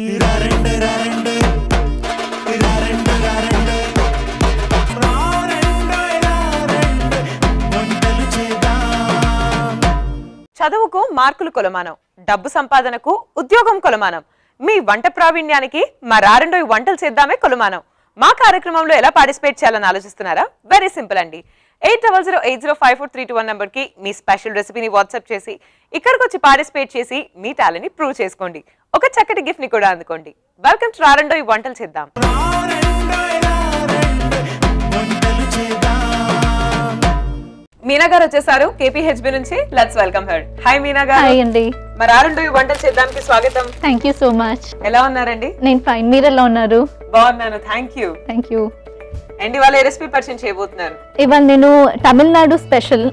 చదువుకు మార్కులు కొలమానం, డబ్బు సంపాదనకు ఉద్యోగం కొలమానం, మీ వంట ప్రావీణ్యానికి మా రారెండోయి వంటలు చేద్దామే కొలమానం. మా కార్యక్రమంలో ఎలా పార్టిసిపేట్ చేయాలని ఆలోచిస్తున్నారా? వెరీ సింపుల్ అండి. 8008054321 నంబర్ కి మీ స్పెషల్ రెసిపీని వాట్సాప్ చేసి ఇక్కడికి వచ్చి పార్టిసిపేట్ చేసి మీ టాలెంట్ ని ప్రూవ్ చేసుకోండి. ఒక చక్కటి గిఫ్ట్ ని కూడా అందుకోండి. వెల్కమ్ టు రారెండోయి వంటలు చేద్దాం. మీనా గారు వచ్చేసారు KPHB నుంచి. Let's welcome her. Hi Meena garu. Hi అండి. మరి రారెండోయి వంటలు చేద్దాంకి స్వాగతం. Thank you so much. ఎలా ఉన్నారండి? నేను ఫైన్. మీరు ఎలా ఉన్నారు? బాగున్నాను, thank you. Thank you. And ఇవాళ ఏ రెసిపీ పరిచయం చేయబోతున్నారు? ఇవాళ నేను Tamil Nadu special,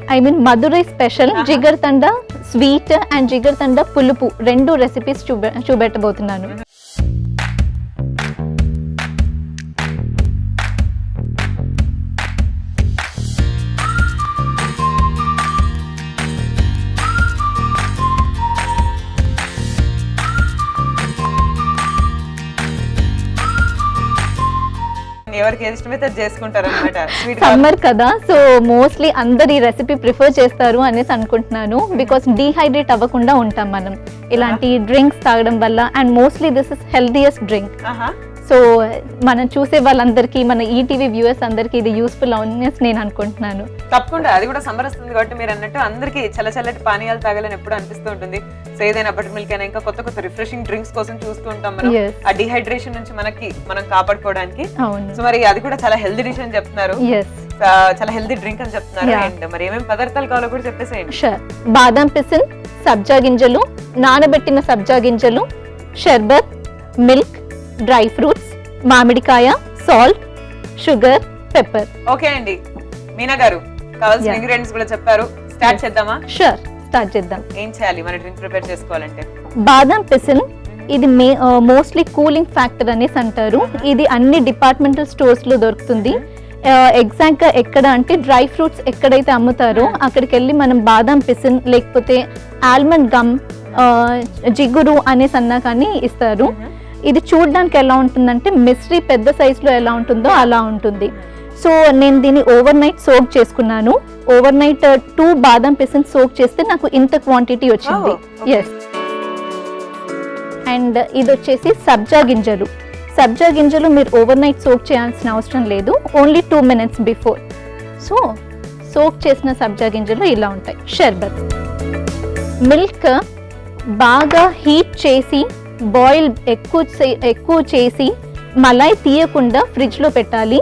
Madurai special jigarthanda sweet and jigarthanda పులుపు రెండు రెసిపీస్ చూపెట్టబోతున్నాను. ఎవరికి ఏది ఇష్టమైతే చేసుకుంటారు అన్నమాట. సమ్మర్ కదా, సో మోస్ట్లీ అందరు ఈ రెసిపీ ప్రిఫర్ చేస్తారు అనేసి అనుకుంటున్నాను. బికాస్ డీహైడ్రేట్ అవ్వకుండా ఉంటాం మనం ఇలాంటి డ్రింక్స్ తాగడం వల్ల. And mostly this is healthiest drink. So మనం చూసే వాళ్ళందరికీ, మన ఈటీవీ వ్యూవర్స్ అందరికి ఇది యూస్ఫుల్ అవునేసి నేను అనుకుంటున్నాను. తప్పకుండా. అది కూడా సమ్మర్ వస్తుంది కాబట్టి మీరు అన్నట్టు అందరికి చల్లటి పానీయాలు తాగాలని ఎప్పుడు అనిపిస్తూ ఉంటుంది. సో ఏదైనా బటర్ మిల్క్ అయినా ఇంకా కొత్త రిఫ్రెషింగ్ డ్రింక్స్ కోసం చూస్తూ ఉంటాం మనం, ఆ డిహైడ్రేషన్ నుంచి మనం కాపాడుకోవడానికి. సో మరి అది కూడా చాలా హెల్దీ డిష్ అని చెప్తున్నారు, చాలా హెల్దీ డ్రింక్ అని చెప్తున్నారు. అండ్ మరి ఏమేమి పదార్థాలు కావాలో కూడా చెప్పేసేయండి. బాదం పిసిన్, సబ్జా గింజలు, నానబెట్టిన సబ్జా గింజలు, షర్బత్, మిల్క్, డ్రై ఫ్రూట్స్, మామిడికాయ, సాల్ట్, షుగర్, పెప్పర్. ఓకే అండి మీనా గారు, కావాల్సిన ఇంగ్రీడియంట్స్ కూడా చెప్పారు. స్టార్ట్ చేద్దామా? షూర్, స్టార్ట్ చేద్దాం. ఏం చేయాలి మన డ్రింక్ ప్రిపేర్ చేసుకోవాలంటే? బాదం పిసిన్ ఇది మోస్ట్లీ కూలింగ్ ఫ్యాక్టర్ అనేసి అంటారు. ఇది అన్ని డిపార్ట్మెంటల్ స్టోర్స్ లో దొరుకుతుంది. ఎగ్జాక్ట్ గా ఎక్కడ అంటే డ్రై ఫ్రూట్స్ ఎక్కడైతే అమ్ముతారో అక్కడికి వెళ్ళి మనం బాదం పిసిన్ లేకపోతే ఆల్మండ్ గమ్, జిగురు అనేసి అన్నా కానీ ఇస్తారు. ఇది చూడడానికి ఎలా ఉంటుందంటే మిశ్రీ పెద్ద సైజులో ఎలా ఉంటుందో అలా ఉంటుంది. సో నేను దీన్ని ఓవర్ నైట్ సోక్ చేసుకున్నాను. ఓవర్ నైట్ 2 బాదం పిసిన్ సోక్ చేస్తే నాకు ఇంత క్వాంటిటీ వచ్చింది. ఎస్. అండ్ ఇది వచ్చేసి సబ్జా గింజలు. సబ్జా గింజలు మీరు ఓవర్ నైట్ సోక్ చేయాల్సిన అవసరం లేదు, only 2 minutes before. So soak చేసిన సబ్జా గింజలు ఇలా ఉంటాయి. షర్బత్, మిల్క్ బాగా హీట్ చేసి బాయిల్ ఎక్కువ చేసి మలాయ్ తీయకుండా ఫ్రిడ్జ్లో పెట్టాలి.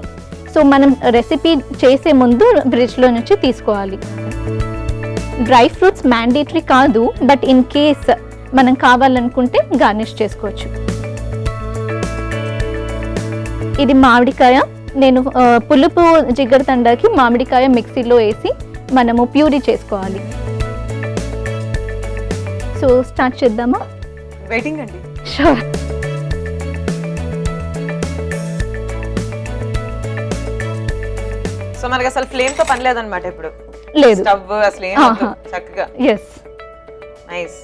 సో మనం రెసిపీ చేసే ముందు ఫ్రిడ్జ్లో నుంచి తీసుకోవాలి. డ్రై ఫ్రూట్స్ మ్యాండేటరీ కాదు, బట్ ఇన్ కేస్ మనం కావాలనుకుంటే గార్నిష్ చేసుకోవచ్చు. ఇది మామిడికాయ. నేను పులుపు జిగర్ తండాకి మామిడికాయ మిక్సీలో వేసి మనము ప్యూరీ చేసుకోవాలి. సో స్టార్ట్ చేద్దామా? వెయిటింగ్ అండి. షూర్. సో మనకి అసలు ఫ్లేమ్ తో పని లేదన్నమాట ఇప్పుడు. లేదు, స్టవ్ అసలు ఏం చక్కగా. ఎస్. నైస్.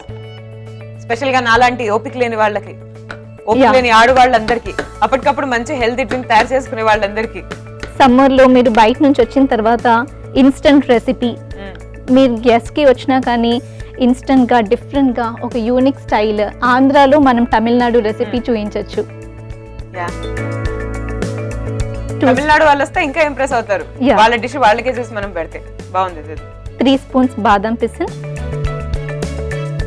స్పెషల్ గా నాలాంటి ఓపిక లేని వాళ్ళకి, ఓపిక లేని ఆడవాళ్ళందరికీ, అప్పటికప్పుడు మంచి హెల్తీ డ్రింక్ తయారు చేసుకునే వాళ్ళందరికీ. సమ్మర్ లో మీరు బయట నుంచి వచ్చిన తర్వాత ఇన్స్టంట్ రెసిపీ, మీరు గెస్ట్ కి వచ్చినా కానీ ఇన్స్టంట్ గా డిఫరెంట్ గా ఒక యూనిక్ స్టైల్, ఆంధ్రాలో మనం తమిళనాడు రెసిపీ చూపించవచ్చు. తమిళనాడు వాళ్ళు వస్తే ఇంకా ఇంప్రెస్ అవుతారు. వాళ్ళ డిష్ వాళ్ళకే చూసి మనం పెడితే బాగుంది. 3 spoons బాదం పిసిన్.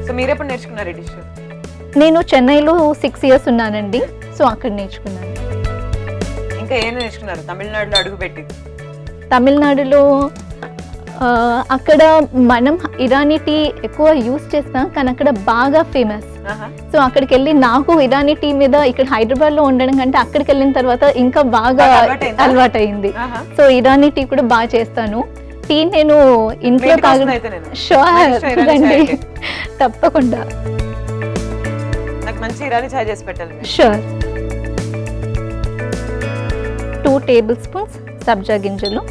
సో మీరు ఎప్పుడు నేర్చుకున్నారు ఈ డిష్? నేను చెన్నైలో 6 years ఉన్నానండి. సో అక్కడ నేర్చుకున్నాను. ఇంకా ఏం నేర్చుకున్నారు తమిళనాడులో అడుగు పెట్టి? తమిళనాడులో అక్కడ మనం ఇరానీ టీ ఎక్కువ యూస్ చేస్తాం, కానీ అక్కడ బాగా ఫేమస్. సో అక్కడికి వెళ్ళి నాకు ఇరానీ టీ మీద ఇక్కడ హైదరాబాద్ లో ఉండడం కంటే అక్కడికి వెళ్ళిన తర్వాత ఇంకా బాగా అలవాటు అయింది. సో ఇరానీ టీ కూడా బాగా చేస్తాను. టీ నేను ఇంట్లో షూర్ రండి, తప్పకుండా. మంచి ఇరానీ చాయ్ చేసి పెట్టాలి. షూర్. 2 tablespoons సబ్జా గింజలు,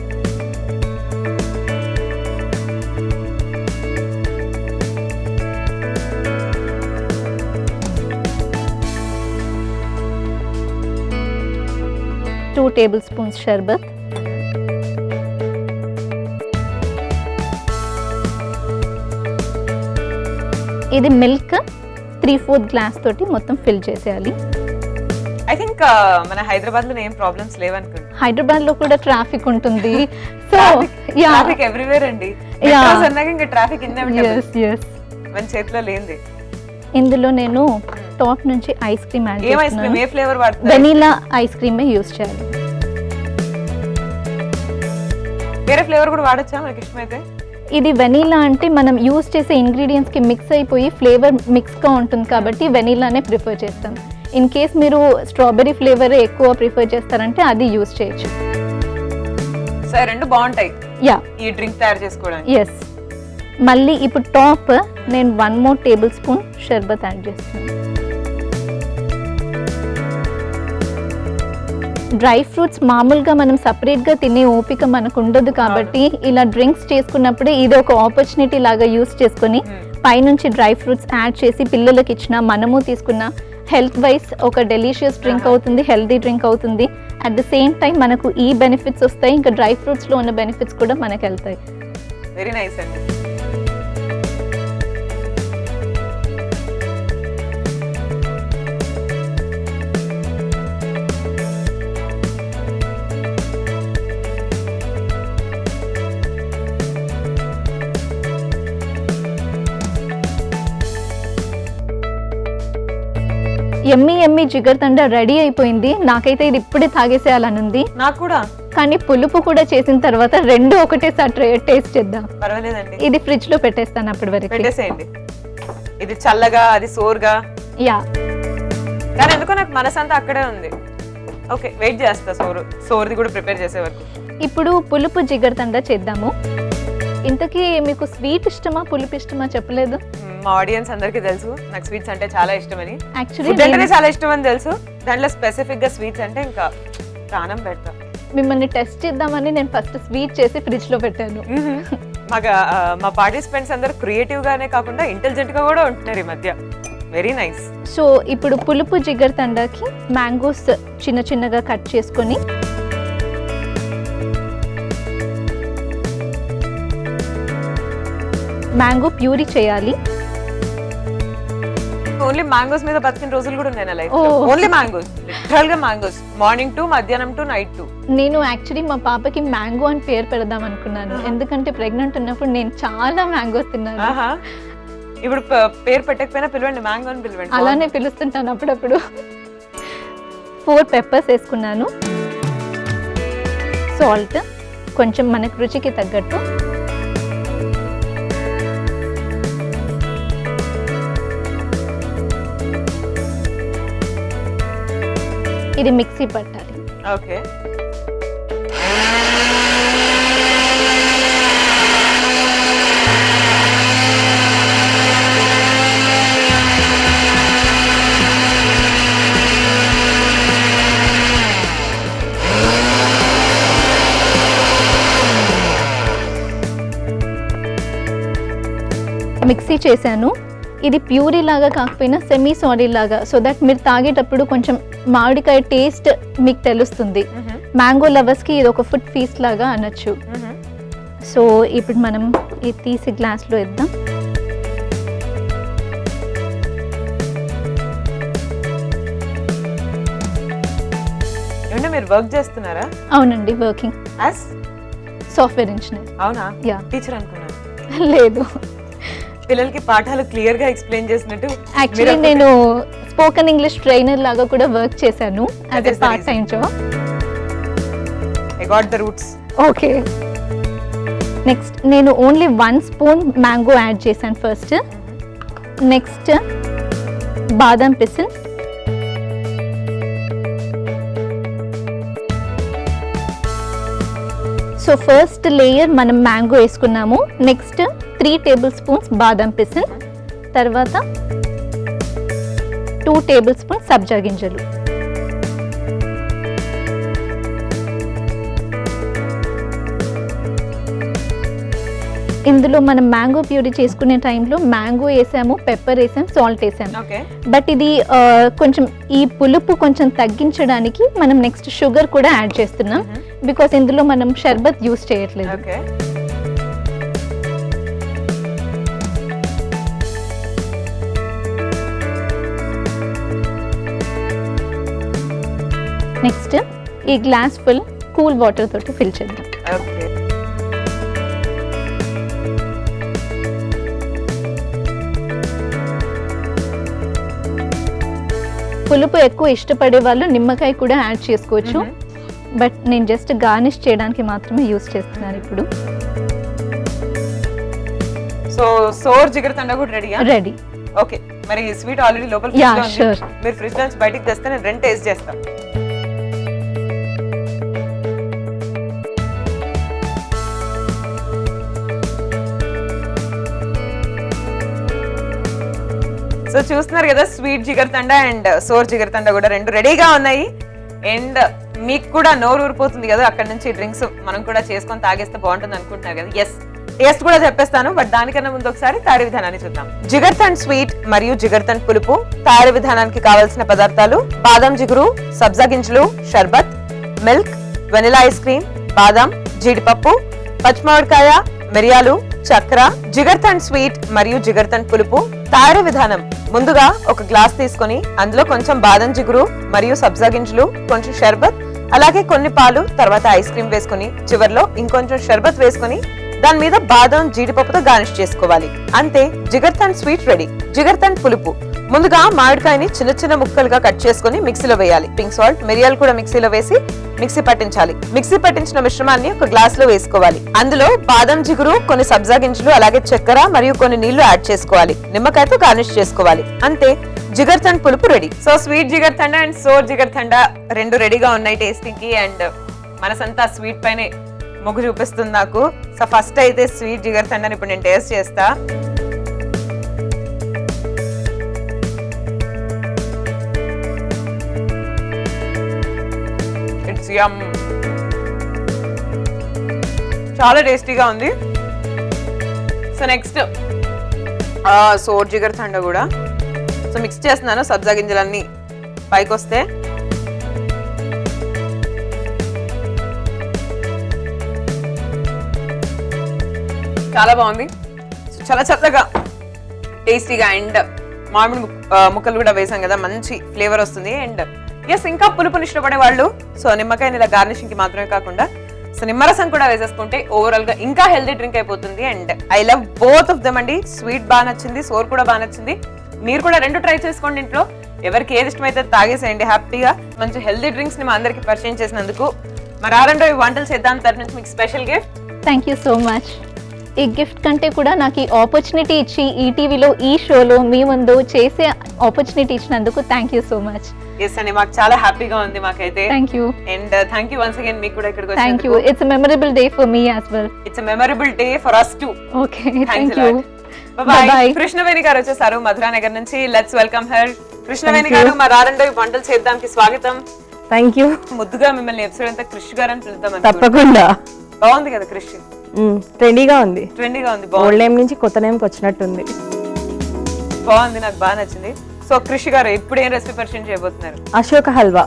2 టేబుల్ స్పూన్స్ షర్బత్, ఇది మిల్క్ 3/4 గ్లాస్ తోటి మొత్తం ఫిల్ చేసేయాలి. ఐ థింక్ మన హైదరాబాద్ లో ఏం ప్రాబ్లమ్స్ లేవనుకుంటా. హైదరాబాద్ లో కూడా ట్రాఫిక్ ఉంటుంది, సో ట్రాఫిక్ ఎవ్రీవేర్ అండి. మెట్రోస్ అన్నాక ఇంకా ట్రాఫిక్ ఇన్నెవిటబుల్. మన చేతిలో లేనిది. ఇందులో నేను టాప్ నుంచి ఐస్ క్రీమ్ యాడ్ ఏం ఐస్ క్రీమ్, ఏ ఫ్లేవర్ వాడుతున్నారు? వెనిలా ఐస్ క్రీమ్ యూస్ చేయాలి. వేరే ఫ్లేవర్ కూడా వాడొచ్చా మనకి ఇష్టమైతే? ఇది వెనీలా అంటే మనం యూస్ చేసే ఇంగ్రీడియంట్స్ కి మిక్స్ అయిపోయి ఫ్లేవర్ మిక్స్ గా ఉంటుంది కాబట్టి వెనీలానే ప్రిఫర్ చేస్తాం. ఇన్ కేస్ మీరు స్ట్రాబెరీ ఫ్లేవర్ ఎక్కువ ప్రిఫర్ చేస్తారంటే అది యూస్ చేయొచ్చు. సో రెండు బాగుంటాయి యా ఈ డ్రింక్ తయారు చేసుకోవడానికి. ఎస్. మళ్ళీ ఇప్పుడు టాప్ నేను 1 more టేబుల్ స్పూన్ షర్బత్ యాడ్ చేస్తాను. డ్రై ఫ్రూట్స్ మామూలుగా మనం సపరేట్గా తినే ఓపిక మనకు ఉండదు కాబట్టి ఇలా డ్రింక్స్ చేసుకున్నప్పుడే ఇది ఒక ఆపర్చునిటీ లాగా యూస్ చేసుకొని పైనుంచి డ్రై ఫ్రూట్స్ యాడ్ చేసి పిల్లలకి ఇచ్చిన మనము తీసుకున్న హెల్త్ వైజ్ ఒక డెలిషియస్ డ్రింక్ అవుతుంది, హెల్తీ డ్రింక్ అవుతుంది. అట్ ద సేమ్ టైం మనకు ఈ బెనిఫిట్స్ వస్తాయి, ఇంకా డ్రై ఫ్రూట్స్లో ఉన్న బెనిఫిట్స్ కూడా మనకు వెళ్తాయి. వెరీ నైస్ అండి. ఎమ్మి జిగర్ తండ రెడీ అయిపోయింది. నాకైతే ఇది ఇప్పుడే తాగేసేయాలని ఉంది. నాకు కూడా. కానీ పులుపు కూడా చేసిన తర్వాత రెండు ఒకటేసారి టేస్ట్ చేద్దాం. పర్వాలేదండి. ఇది ఫ్రిడ్జ్ లో పెట్టేస్తాను అప్పటి వరకు. పెట్టేసేయండి. ఇది చల్లగా అది సోర్గా. యా. కానీ ఎందుకో నాకు మనసంతా అక్కడే ఉంది. ఓకే వెయిట్ చేస్తా సోర్ది కూడా ప్రిపేర్ చేసే వరకు. ఇప్పుడు పులుపు జిగర్ తండ చేద్దాము. ఇంతకీ మీకు స్వీట్ ఇష్టమా పులుపు ఇష్టమా చెప్పలేదు. మా ఆడియన్స్ అందరికీ తెలుసు నాకు స్వీట్స్ అంటే చాలా ఇష్టమని. యాక్చువల్లీ చాలా ఇష్టం అని తెలుసు. దాంట్లో స్పెసిఫిక్ గా స్వీట్స్ అంటే ఇంకా ప్రాణం పెడతా. మిమ్మల్ని టెస్ట్ చేద్దామని నేను ఫస్ట్ స్వీట్ చేసి ఫ్రిడ్జ్ లో పెట్టాను. మా పార్టిసిపెంట్స్ అందరూ క్రియేటివ్ గానే కాకుండా ఇంటెలిజెంట్ గా కూడా ఉంటున్నారు ఈ మధ్య. Very nice. సో ఇప్పుడు పులుపు జిగర్ తండాకి మ్యాంగోస్ చిన్న చిన్నగా కట్ చేసుకొని మ్యాంగో ప్యూరీ చేయాలి. ఓన్లీ మ్యాంగోస్ మీద బతికిన రోజులు కూడా ఉన్నాయి నా లైఫ్ లో. ఓన్లీ మ్యాంగోస్, లిటరల్ గా మ్యాంగోస్, మార్నింగ్ టు మధ్యాహ్నం టు నైట్ టు. నేను యాక్చువల్లీ మా పాపకి మ్యాంగో అని పేరు పెడదాం అనుకున్నాను, ఎందుకంటే ప్రెగ్నెంట్ ఉన్నప్పుడు నేను చాలా మ్యాంగోస్ తిన్నాను. ఇప్పుడు పేరు పెట్టకపోయినా పిలవండి, మ్యాంగో అని పిలవండి. అలానే పిలుస్తుంటాను అప్పుడప్పుడు. 4 పెప్పర్స్ వేసుకున్నాను, సాల్ట్ కొంచెం మనకు రుచికి తగ్గట్టు, ఇది మిక్సీ పట్టాలి. ఓకే. మిక్సీ చేశాను. ఇది ప్యూరీ లాగా కాకపోయినా సెమీ సాలిడ్ లాగా, సో దట్ మీరు తాగేటప్పుడు కొంచెం మామిడికాయ టేస్ట్ మీకు తెలుస్తుంది. మ్యాంగో లవర్స్కి ఇది ఒక ఫుడ్ ఫీస్ట్ లాగా అనొచ్చు. సో ఇప్పుడు మనం ఇది తీసి గ్లాస్లో ఇద్దాం. ఏమంటే మీరు వర్క్ చేస్తున్నారా? అవునండి, వర్కింగ్ యాజ్ సాఫ్ట్వేర్ ఇంజనీర్. అవునా? యా. టీచర్ అనుకున్నాను. లేదు, పిల్లలకి పాఠాలు క్లియర్ గా ఎక్స్ప్లెయిన్ చేసినట్టు. యాక్చువల్లీ నేను స్పోకెన్ ఇంగ్లీష్ ట్రైనర్ లాగా కూడా వర్క్ చేశాను as a part time job. I got the roots. Okay. Next నేను ఓన్లీ 1 స్పూన్ మ్యాంగో యాడ్ చేశాను ఫస్ట్. నెక్స్ట్ బాదం పిసిన్, సో ఫస్ట్ లేయర్ మనం మ్యాంగో వేసుకున్నాము. నెక్స్ట్ 3 టేబుల్ స్పూన్స్ బాదం పిసిన్, తర్వాత 2 టేబుల్ స్పూన్ సబ్జా గింజలు, ఇందులో మనం మ్యాంగో ప్యూరీ చేసుకునే టైంలో మ్యాంగో వేసాము, పెప్పర్ వేసాము, సాల్ట్ వేసాము. ఓకే బట్ ఇది కొంచెం ఈ పులుపు కొంచెం తగ్గించడానికి మనం నెక్స్ట్ షుగర్ కూడా యాడ్ చేస్తున్నాం, బికాస్ ఇందులో మనం షర్బత్ యూస్ చేయట్లేదు. ఓకే నెక్స్ట్ ఈ గ్లాస్ ఫుల్ కూల్ వాటర్ తోటి ఫిల్ చేద్దాం. ఓకే పులుపు ఎక్కువ ఇష్టపడే వాళ్ళు నిమ్మకాయ కూడా యాడ్ చేసుకోవచ్చు, బట్ నేను జస్ట్ గార్నిష్ చేయడానికి మాత్రమే యూస్ చేస్తున్నాను ఇప్పుడు. సో సోర్ జిగర్ తండా కూడా రెడీయా? రెడీ. ఓకే మరి స్వీట్ ఆల్రెడీ లోపల Yeah, fridge లో ఉంది. sure. మీరు ఫ్రిడ్జ్ నుంచి బయటికి తెస్తే నేను రెండు టేస్ట్ చేస్తాను. సో చూస్తున్నారు కదా sweet jigarthanda and sour jigarthanda కూడా రెండు రెడీగా ఉన్నాయి. అండ్ మీకు కూడా నోరు ఊరిపోతుంది కదా అక్కడ నుంచి డ్రింక్స్ మనం కూడా చేసుకొని తాగేస్తే బాగుంటుంది అనుకుంటున్నారు కదా. ఎస్ టేస్ట్ కూడా చెప్పేస్తాను, బట్ దానికన్నా ముందు ఒకసారి తయారీ విధానాన్ని చూద్దాం. జిగర్తండ్ స్వీట్ మరియు జిగర్తండ్ పులుపు తయారీ విధానానికి కావాల్సిన పదార్థాలు: బాదం జిగురు, సబ్జా గింజలు, షర్బత్, మిల్క్, వెనిలా ఐస్ క్రీమ్, బాదం, జీడిపప్పు, పచ్చిమామిడికాయ, మిరియాలు, చక్కెర. జిగర్తండ్ స్వీట్ మరియు జిగర్తండ్ పులుపు తయారీ విధానం: ముందుగా ఒక గ్లాస్ తీసుకొని అందులో కొంచెం బాదం జిగురు మరియు సబ్జా గింజలు, కొంచెం షర్బత్, అలాగే కొన్ని పాలు, తర్వాత ఐస్ క్రీమ్ వేసుకొని చివర్లో ఇంకొంచెం షర్బత్ వేసుకొని దాని మీద బాదం జీడిపప్పుతో గార్నిష్ చేసుకోవాలి. అంతే, జిగర్తండ్ స్వీట్ రెడీ. జిగర్తండ్ పులుపు: ముందుగా మామిడికాయని చిన్న చిన్న ముక్కలుగా కట్ చేసుకొని మిక్సీలో వేయాలి. పింక్ సాల్ట్, మిరియాలు కూడా మిక్సీలో వేసి మిక్సీ పట్టించాలి. మిక్సీ పట్టించిన మిశ్రమాన్ని ఒక గ్లాస్ లో వేసుకోవాలి. అందులో బాదం జిగురు, కొన్ని సబ్జా గింజలు, అలాగే చక్కెర మరియు కొన్ని నీళ్లు యాడ్ చేసుకోవాలి. నిమ్మకాయతో గార్నిష్ చేసుకోవాలి. అంతే, జిగర్తండ్ పులుపు ready. So sweet jigarthanda and sour jigarthanda రెండు రెడీగా ఉన్నాయి టేస్టింగ్ కి. అండ్ మనసంతా స్వీట్ పైనే మొగ్గు చూపిస్తుంది నాకు. సో ఫస్ట్ అయితే స్వీట్ జిగర్ తండాని ఇప్పుడు నేను టేస్ట్ చేస్తా. ఇట్స్ యమ్, చాలా టేస్టీగా ఉంది. So next sour jigarthanda కూడా సో మిక్స్ చేస్తున్నాను. సబ్జా గింజలన్నీ పైకి వస్తే చాలా బాగుంది. చాలా చల్లగా టేస్టీగా అండ్ మామిడి ముక్కలు కూడా వేసాం కదా, మంచి ఫ్లేవర్ వస్తుంది. అండ్ ఎస్, ఇంకా పులుపుని ఇష్టపడే వాళ్ళు సో నిమ్మకాయని ఇలా గార్నిషింగ్ కి మాత్రమే కాకుండా సో నిమ్మరసం కూడా వేసేసుకుంటే ఓవరాల్ గా ఇంకా హెల్దీ డ్రింక్ అయిపోతుంది. And I love both of them అండి. స్వీట్ బాగా నచ్చింది, సోర్ కూడా బాగా నచ్చింది. మీరు కూడా రెండు ట్రై చేసుకోండి ఇంట్లో. ఎవరికి ఏది ఇష్టమైతే తాగేసేయండి హ్యాపీగా. మంచి హెల్దీ డ్రింక్స్ ని మా అందరికి పరిచయం చేసినందుకు మరి ఆరండో ఈ వంటలు చేద్దాం తరఫు నుంచి మీకు special gift. Thank you so much. ఈ గిఫ్ట్ కంటే కూడా నాకు ఈ ఆపర్చునిటీ ఇచ్చి ఈ టీవీలో ఈ షోలో మీ ముందు చేసే ఆపర్చునిటీ ఇచ్చినందుకు thank you so much. Yes అండి, మాకు చాలా హ్యాపీగా ఉంది మాకైతే. Thank you. And thank you once again మీకు కూడా ఇక్కడికి థ్యాంక్ యూ. వచ్చినందుకు. It's memorable day for me as well. It's a memorable day for us too. Okay, Thanks thank a you. lot. Bye-bye. Bye-bye. Krishnaveni గారు వచ్చేసారు మధురా నగర్ నుంచి. Let's welcome her. Krishnaveni Thank you. గారు, మా రారండో ఈ వంటలు చేద్దాంకి స్వాగతం. Thank you. ముద్దుగా మిమ్మల్ని ఎపిసోడ్ అంతా కృష్ గారు అని పిలుద్దాం. తప్పకుండా. బాగుంది కదా కృష్, ట్రెండీగా ఉంది. ట్రెండీగా ఉంది, ఓల్డ్ బాగుంది, నేమ్ నుంచి కొత్త నేమ్కి వచ్చినట్టుంది. బాగుంది, నాకు బాగా నచ్చింది. సో కృషి గారు ఇప్పుడు ఏం రెసిపీ పరిచయం చేయబోతున్నారు? అశోక హల్వా.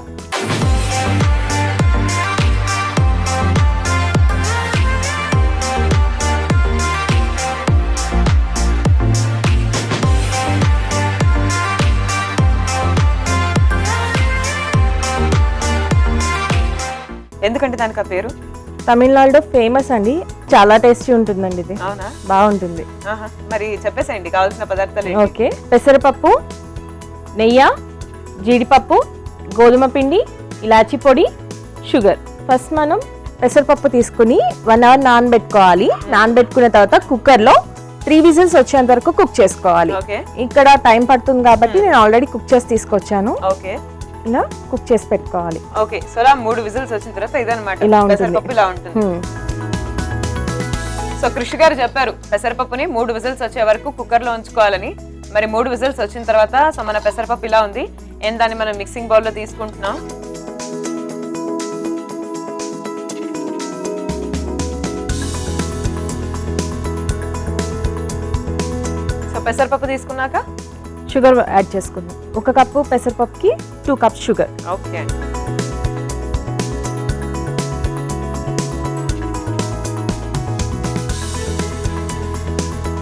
ఎందుకంటే దానికి ఆ పేరు? తమిళనాడులో ఫేమస్ అండి, చాలా టేస్టీ ఉంటుందండి ఇది. అవునా? బాగుంటుంది. ఆహా. మరి చెప్పేసేయండి కావాల్సిన పదార్థాలు ఏంటి? ఓకే, పెసరపప్పు, నెయ్యి, జీడిపప్పు, గోధుమ పిండి, ఇలాచీ పొడి, షుగర్. ఫస్ట్ మనం పెసరపప్పు తీసుకుని 1 hour నానబెట్టుకోవాలి. నానబెట్టుకున్న తర్వాత కుక్కర్లో 3 విజిల్స్ వచ్చేంత వరకు కుక్ చేసుకోవాలి. ఓకే ఇక్కడ టైం పడుతుంది కాబట్టి నేను ఆల్రెడీ కుక్ చేసి తీసుకొచ్చాను. ఓకే ఇలా కుక్ చేసి పెట్టుకోవాలి. ఓకే. సో అలా 3 విజిల్స్ వచ్చిన తర్వాత ఇదన్నమాట ఇలా ఉంటుంది. పెసరపప్పు ఇలా ఉంటుంది. సో కృషి గారు చెప్పారు పెసరపప్పుని 3 విజిల్స్ వచ్చే వరకు కుక్కర్ లో ఉంచుకోవాలని. మరి 3 విజిల్స్ వచ్చిన తర్వాత సో మన పెసరపప్పు ఇలా ఉంది. అండ్ దాన్ని మనం మిక్సింగ్ బౌల్ లో తీసుకుంటున్నాం. పెసరపప్పు తీసుకున్నాక షుగర్ యాడ్ చేసుకుందాం. 1 కప్పు పెసరపప్పుకి 2 కప్స్ షుగర్. ఓకే.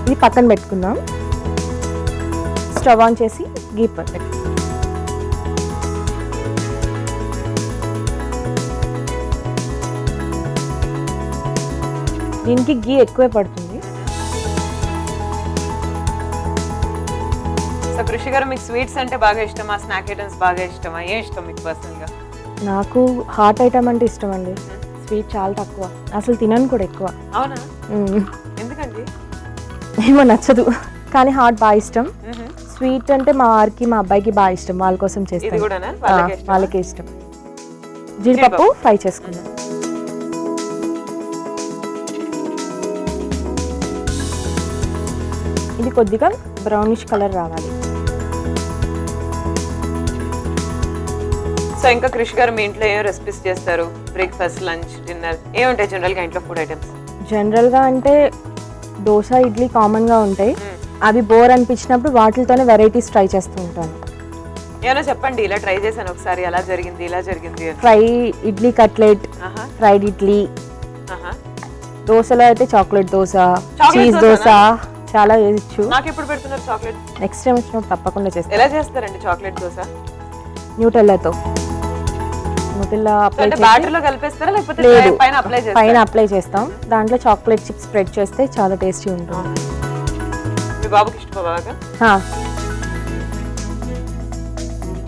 ఇది పక్కన పెట్టుకుందాం. స్టవ్ ఆన్ చేసి గీ పెట్టు. దీనికి గీ ఎక్కువే పడుతుంది. సో కృషి గారు మీకు స్వీట్స్ అంటే బాగా ఇష్టమా, స్నాక్ ఐటమ్స్ బాగా ఇష్టమా, ఏం ఇష్టం మీకు పర్సనల్ గా? నాకు హాట్ ఐటమ్ అంటే ఇష్టం అండి. స్వీట్ చాలా తక్కువ, అసలు తినను కూడా ఎక్కువ. అవునా? ఎందుకండి? ఏమో నచ్చదు, కానీ హాట్ బాగా ఇష్టం. స్వీట్ అంటే మా వారికి మా అబ్బాయికి బాగా ఇష్టం, వాళ్ళ కోసం చేస్తాను. వాళ్ళకే ఇష్టం. జీడిపప్పు ఫ్రై చేసుకుందాం. ఇది కొద్దిగా బ్రౌనిష్ కలర్ రావాలి. సో ఇంకా కృషి గారు మీ ఇంట్లో ఏం రెసిపీస్ చేస్తారు? బ్రేక్ఫాస్ట్, లంచ్, డిన్నర్ ఏముంటాయి జనరల్ గా ఇంట్లో ఫుడ్ ఐటమ్స్? జనరల్ గా అంటే దోశ, ఇడ్లీ కామన్ గా ఉంటాయి. అవి బోర్ అనిపించినప్పుడు వాటితోనే వెరైటీస్ ట్రై చేస్తూ ఉంటాను. ఏమైనా చెప్పండి, ఇలా ట్రై చేశాను ఒకసారి, అలా జరిగింది, ఇలా జరిగింది. Fry idli cutlet, fried idli, దోశలో అయితే చాక్లెట్ దోశ, చీజ్ దోశ చాలా చేయొచ్చు. నాకు ఎప్పుడు పెడుతున్నారు చాక్లెట్? నెక్స్ట్ టైం వచ్చినప్పుడు తప్పకుండా చేస్తాను. ఎలా చేస్తారండి చాక్లెట్ దోశ? న్యూటెల్లాతో. న్యూటెల్లా అప్లై చేసి బ్యాటర్ లో కలిపేస్తారా లేకపోతే పైన అప్లై చేస్తారా? పైన అప్లై చేస్తాం. దాంట్లో చాక్లెట్ చిప్స్ స్ప్రెడ్ చేస్తే చాలా టేస్టీ ఉంటుంది. మీ బాబుకి ఇష్టమా బాగా?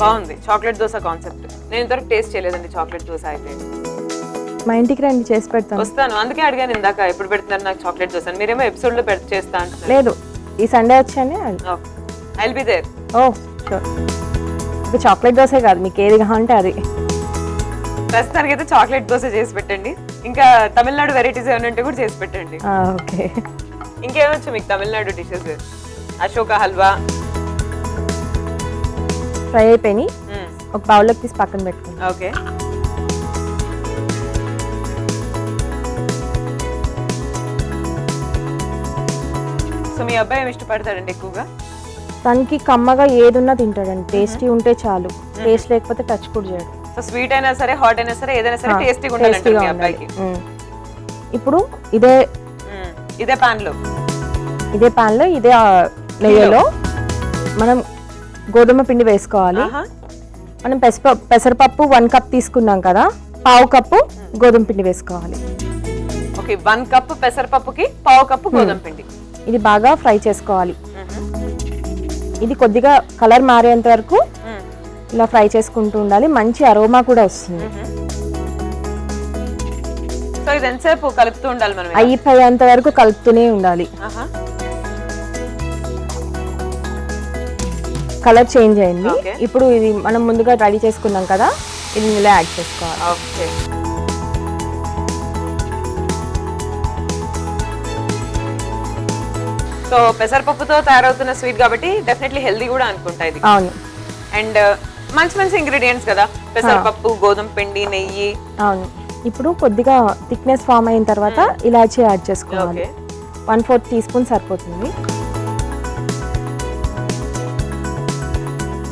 బాగుంది చాక్లెట్ దోశ కాన్సెప్ట్. నేను ఇంతవరకు టేస్ట్ చేయలేదండి చాక్లెట్ దోశ. అయితే మా ఇంటికి రండి, చేసి పెడతాను. వస్తాను, అందుకే అడిగాను ఇందాక ఎప్పుడు పెడుతున్నారు నాకు చాక్లెట్ దోశ. మీరేమో ఎపిసోడ్ లో చేస్తా అంటున్నారు. లేదు, ఈ సండే వచ్చానే. I'll be there. Oh sure. ఇది చాక్లెట్ దోశ కాదు, మీకు ఏది కావాలంటే అది. ప్రస్తుతానికి అయితే చాక్లెట్ దోశ చేసి పెట్టండి. ఇంకా తమిళనాడు వెరైటీస్ ఏమైనా ఉంటే కూడా చేసి పెట్టండి. ఓకే. ఇంకేమొచ్చు మీకు తమిళనాడు డిషెస్? అశోక హల్వా. ఫ్రై అయిపోయి ఒక బౌల్లోకి తీసి పక్కన పెట్టుకుంటాం. ఓకే. సో మీ అబ్బాయి ఏమి ఇష్టపడతాడండి ఎక్కువగా? తనకి కమ్మగా ఏదున్నా తింటాడండి. టేస్టీ ఉంటే చాలు, టేస్ట్ లేకపోతే టచ్ కూడా చేయడు. సో స్వీట్ అయినా సరే, హాట్ అయినా సరే, ఏదైనా సరే టేస్టీగా ఉండాలంటే మీ అబ్బాయికి. ఇప్పుడు ఇదే పాన్ లో ఇదే లేయర్లో మనం గోధుమ పిండి వేసుకోవాలి. మనం పెసరపప్పు 1 కప్ తీసుకున్నాం కదా, 1/2 కప్పు గోధుమ పిండి వేసుకోవాలి. ఓకే, 1 కప్ పెసరపప్పుకి 1/2 కప్పు గోధుమ పిండి. ఇది బాగా ఫ్రై చేసుకోవాలి. ఇది కొద్దిగా కలర్ మారేంత వరకు ఇలా ఫ్రై చేసుకుంటూ ఉండాలి. మంచి అరోమా కూడా వస్తుంది. సో ఇది ఎంతసేపు కలుపుతూ ఉండాలి మనం? అయిపోయేంత వరకు కలుపుతూనే ఉండాలి. కలర్ చేంజ్ అయింది. ఇప్పుడు ఇది మనం ముందుగా రెడీ చేసుకున్నాం కదా, ఇది ఇందులో యాడ్ చేసుకోవాలి. ఓకే. సో పెసరపప్పుతో తయారవుతున్న స్వీట్ కాబట్టి డెఫినెట్లీ హెల్దీ కూడా అనుకుంటా ఇది. అవును. అండ్ మంచి ఇంగ్రీడియంట్స్ కదా, పెసరపప్పు, గోధుమ పిండి, నెయ్యి. అవును. ఇప్పుడు కొద్దిగా థిక్నెస్ ఫామ్ అయిన తర్వాత ఇలాచీ యాడ్ చేసుకోవాలి. 1/4 టీ స్పూన్ సరిపోతుంది.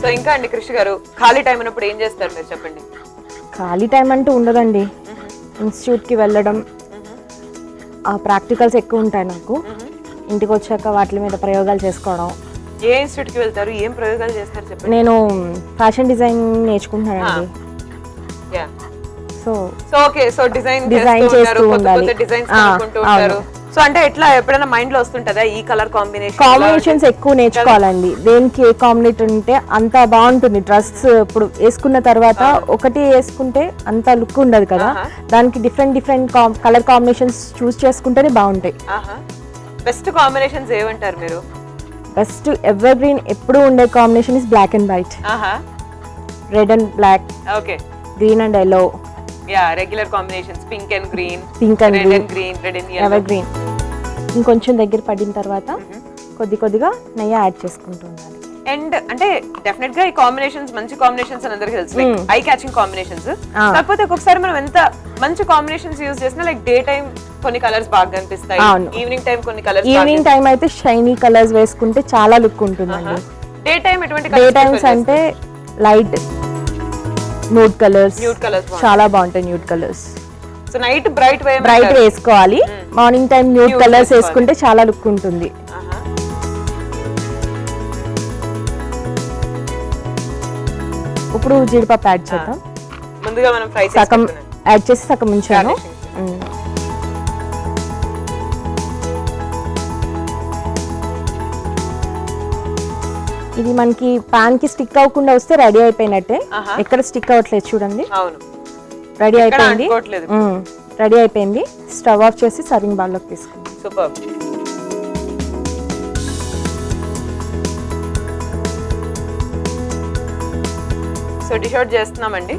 సో ఇంకా అండి కృషి గారు, ఖాళీ టైం ఉన్నప్పుడు ఏం చేస్తారు మీరు చెప్పండి? ఖాళీ టైం అంటూ ఉండదండి. ఇన్స్టిట్యూట్కి వెళ్ళడం, ప్రాక్టికల్స్ ఎక్కువ ఉంటాయి నాకు. ఇంటికి వచ్చాక వాటి మీద ప్రయోగాలు చేసుకోవడం. ఏ ఇన్స్టిట్యూట్ కి వెళ్తారు, ఏం ప్రయోగాలు చేస్తారు చెప్పండి? నేను ఫ్యాషన్ డిజైన్ నేర్చుకుంటున్నానండి. సో ఓకే, సో డిజైన్ చేస్తూ ఉండాలి. డిజైన్స్ కనుక్కుంటూ ఉంటారు. సో అంటే ఎట్లా ఎప్పుడైనా మైండ్ లో వస్తుంటదా ఈ కలర్ కాంబినేషన్స్ ఎక్కువ నేర్చుకోవాలండి. దేనికి ఏ కాంబినేషన్ ఉంటే అంత బాగుంటుంది. డ్రెస్ ఇప్పుడు వేసుకున్న తర్వాత ఒకటి వేసుకుంటే అంత లుక్ ఉండదు కదా, దానికి డిఫరెంట్ కలర్ కాంబినేషన్స్ చూస్ చేసుకుంటేనే బాగుంటాయి. బెస్ట్ కాంబినేషన్స్ ఏమంటారు మీరు? బెస్ట్ ఎవర్ గ్రీన్ ఎప్పుడు ఉండే combination is black and white. Red and black, okay, green and yellow. Yeah, regular combinations pink and green, red and evergreen. ఇంకొంచెం దగ్గర పడిన తర్వాత కొద్దిగా నెయ్యి యాడ్ చేసుకుంటూ ఉండాలి. అండ్ అంటే డెఫినెట్ గా ఈ కాంబినేషన్స్ మంచి కాంబినేషన్స్ అని అందరికీ తెలుసు, ఐ క్యాచింగ్ కాంబినేషన్స్. కాకపోతే ఒక్కొక్కసారి మనం ఎంత మంచి కాంబినేషన్స్ యూజ్ చేసినా లైక్ డే టైం కొన్ని కలర్స్ బాగా కనిపిస్తాయి, ఈవినింగ్ టైం కొన్ని కలర్స్. ఈవినింగ్ టైం అయితే షైనీ కలర్స్ వేసుకుంటే చాలా లుక్ ఉంటుందండి. డే టైం ఎటువంటి డే టైమ్స్ అంటే లైట్ న్యూడ్ కలర్స్ చాలా బాగుంటాయి. Nude colours so night bright వేసుకోవాలి, మార్నింగ్ టైం న్యూడ్ కలర్స్ వేసుకుంటే చాలా లుక్ ఉంటుంది. ఇప్పుడు జీడిపప్పు యాడ్ చేద్దాం. ముందుగా మనం ఫ్రై సగం యాడ్ చేసి సగం ఉంచాను. ఇది మనకి పాన్ కి స్టిక్ అవ్వకుండా వస్తే రెడీ అయిపోయినట్టే. ఎక్కడ స్టిక్ అవ్వట్లేదు చూడండి. రెడీ అయిపోయింది. రెడీ అయిపోయింది. స్టవ్ ఆఫ్ చేసి సర్వింగ్ బౌల్ లోకి తీసుకుందాం. సూపర్. సో డిష్ అవుట్ చేస్తున్నామండి.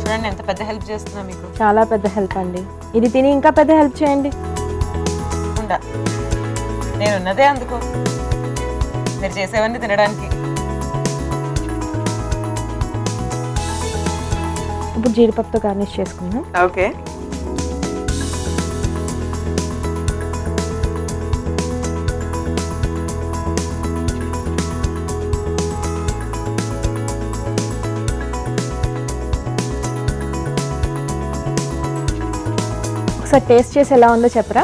చూడండి ఎంత పెద్ద హెల్ప్ చేస్తున్నా మీకు. చాలా పెద్ద హెల్ప్ అండి. ఇది తిని ఇంకా పెద్ద హెల్ప్ చేయండి. నేను ఉన్నదే అందుకు, మీరు చేసేవన్నీ తినడానికి. ఇప్పుడు జీడిపప్పుతో గార్నిష్ చేసుకుందాం. ఓకే. ఒకసారి టేస్ట్ చేసి ఎలా ఉందో చెప్పరా?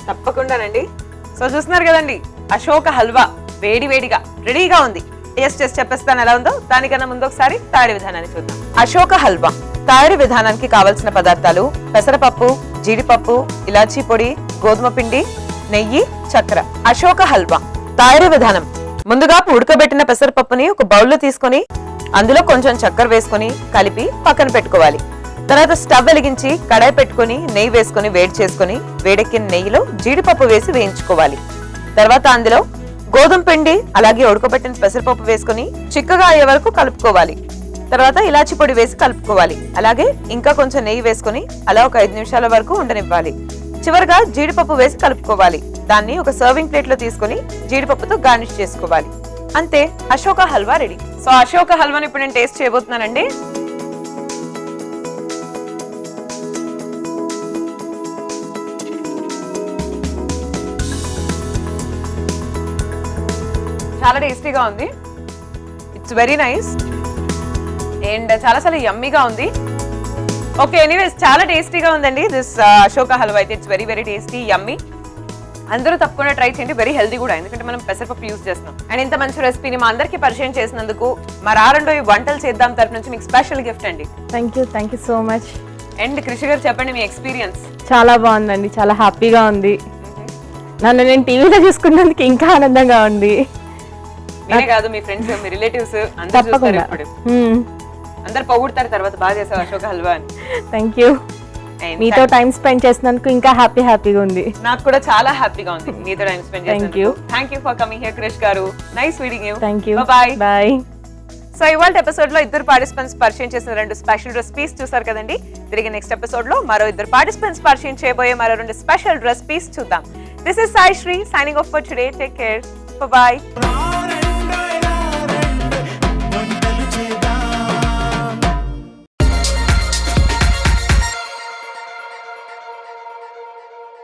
తప్పకుండానండి. సో చూస్తున్నారు కదండి, అశోక హల్వా వేడి వేడిగా రెడీగా ఉంది. టేస్ట్ చేసి చెప్పేస్తాను ఎలా ఉందో. దానికన్నా ముందు ఒకసారి తయారీ విధానాన్ని చూద్దాం. అశోక హల్వా తయారీ విధానానికి కావలసిన పదార్థాలు: పెసరపప్పు, జీడిపప్పు, ఇలాచీ పొడి, గోధుమ పిండి, నెయ్యి, చక్కెర. అశోక హల్వా తయారీ విధానం: ముందుగా ఉడకబెట్టిన పెసరపప్పుని ఒక బౌల్లో తీసుకొని అందులో కొంచెం చక్కెర వేసుకొని కలిపి పక్కన పెట్టుకోవాలి. తర్వాత స్టవ్ వెలిగించి కడాయి పెట్టుకొని నెయ్యి వేసుకొని వేడి చేసుకొని వేడెక్కిన నెయ్యిలో జీడిపప్పు వేసి వేయించుకోవాలి. తర్వాత అందులో గోధుమ పిండి అలాగే ఉడకబెట్టిన పెసరపప్పు వేసుకొని చిక్కగా అయ్యే వరకు కలుపుకోవాలి. తర్వాత ఇలాచి పొడి వేసి కలుపుకోవాలి. అలాగే ఇంకా కొంచెం నెయ్యి వేసుకొని అలా ఒక 5 నిమిషాల వరకు ఉండనివ్వాలి. చివరిగా జీడిపప్పు వేసి కలుపుకోవాలి. దాన్ని ఒక సర్వింగ్ ప్లేట్ లో తీసుకొని జీడిపప్పుతో గార్నిష్ చేసుకోవాలి. అంతే, అశోక హల్వా రెడీ. సో అశోక హల్వాని ఇప్పుడు నేను టేస్ట్ చేయబోతున్నానండి. చాలా టేస్టీగా ఉంది. ఇట్స్ వెరీ నైస్ అండ్ చాలా చాలా యమ్మీగా ఉంది. ఓకే, ఎనీవేస్ చాలా టేస్టీగా ఉందండి దిస్ అశోక హల్వా అయితే. ఇట్స్ వెరీ వెరీ టేస్టీ, యమ్మీ. అందరూ తప్పకుండా ట్రై చేయండి. వెరీ హెల్తీ కూడా, ఎందుకంటే మనం పెసరపప్పు యూజ్ చేస్తున్నాం. అండ్ ఇంత మంచి రెసిపీని మా అందరికీ పరిచయం చేసినందుకు మా రారండో ఈ వంటలు చేద్దాం తరపు నుంచి మీకు స్పెషల్ గిఫ్ట్ అండి. Thank you so much. And కృషి గారు చెప్పండి మీ ఎక్స్పీరియన్స్. చాలా బాగుందండి, చాలా హ్యాపీగా ఉంది. నన్ను నేను టీవీలో చూసుకున్నందుకు ఇంకా ఆనందంగా ఉంది. నేనే కాదు, మీ ఫ్రెండ్స్, మీ రిలేటివ్స్ అందరూ చూస్తారు. ఇప్పుడు అందరు పొగుడతారు తర్వాత బాగా చేసావు అశోక హల్వా అని. Thank you. మీతో టైం స్పెండ్ చేసినందుకు ఇంకా హ్యాపీగా ఉంది. నాకు కూడా చాలా హ్యాపీగా ఉంది మీతో టైం స్పెండ్ చేసినందుకు. Thank you for coming here Krish garu. Nice meeting you. Thank you. Bye. So ఇవాళ ఎపిసోడ్ లో ఇద్దరు పార్టిసిపెంట్స్ పరిచయం చేసిన 2 స్పెషల్ రెసిపీస్ చూసారు కదండి. తిరిగి నెక్స్ట్ ఎపిసోడ్ లో మరో ఇద్దరు పార్టిసిపెంట్స్ పరిచయం చేయబోయే మరో 2 స్పెషల్ రెసిపీస్ చూద్దాం. This is Sai Shri signing off for today. Take care. Bye bye.